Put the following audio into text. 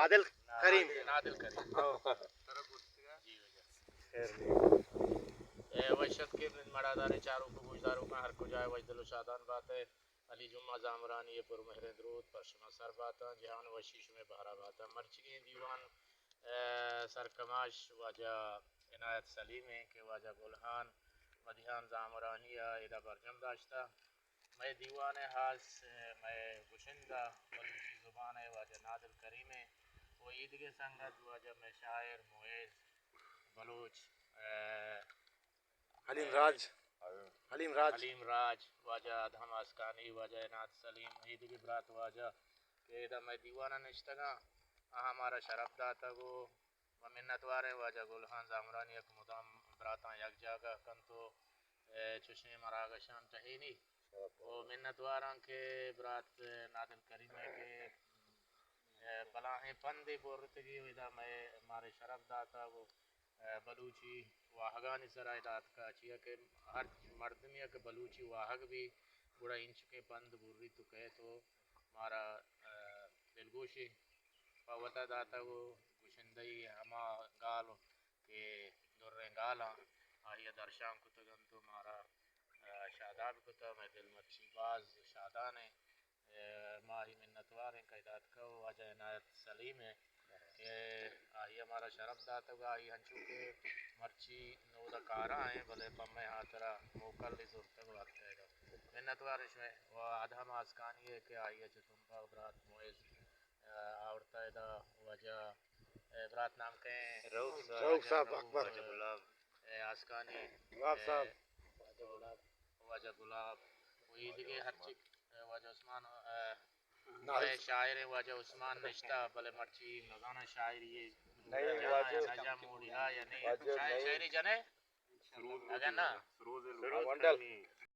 نادل کریم نادل کریم وحشت کے مڑادار چاروں کو گوشداروں کا ہر کو جائے وجدل و شادان بات ہے علی جمعہ زامرانی یہ پر مہر درود پر شما سر باتا جہان وشیش میں بہرا باتا مرچگی دیوان سرکماش واجہ عنایت سلیم ہے کہ واجہ گلہان مدیحان زامرانی ایدہ برجم داشتا میں دیوان حاس میں گشندہ بلوچی زبان ہے واجہ نادل کریم ہے وہ عید کے سنگت واجہ میں شاعر معیز بلوچ حلیم راج واجہ ادھم آسکانی واجہ عنایت سلیم عید کی برات واجہ کہ ایدہ میں دیوانہ نشتگاں ہمارا شرف داتا گو و منتوارے واجہ گلہان زامرانی ایک مدام براتاں یک جاگہ کنتو چشنے مراگشان تہینی وہ منتواراں کے برات نادل کریمے کے بلاہیں پندی بورتگی ویدہ میں مارے شرف داتا وہ بلوچی واہگانی سرائے دات کا چیا کہ ہر مردمی کہ بلوچی واہگ بھی بڑا انچ کے پند بوری تو کہے تو مارا دلگوشی پاوتا داتا وہ گوشندئی ہما گال کہ دریں گالاں آئیے درشان کتگن تو مارا شاداب کتا میں دل مچی باز شادان ہے ماہی منتوار ہیں قیدات کا واجہ عنایت سلیم ہے کہ آئی ہمارا شرف داتا گا آئی ہنچو کے مرچی نودہ کارا ہیں بلے پمیں ہاترہ موکل لی زورتگ وقت ہے گا منتوارش میں و ادھم آسکانی ہے کہ آئی اچھے تنبا برات مویز آورتا ہے دا وجہ برات نام کہیں روک صاحب اکبر آسکانی گلاب صاحب وجہ گلاب وہی دیگے ہر چک وجہ عثمان شاعر واجہ عثمان نشتہ بلے مرچی نگانا شاعری یہ نجا موڑی ہاں یا نہیں شاعری جنے اگر نا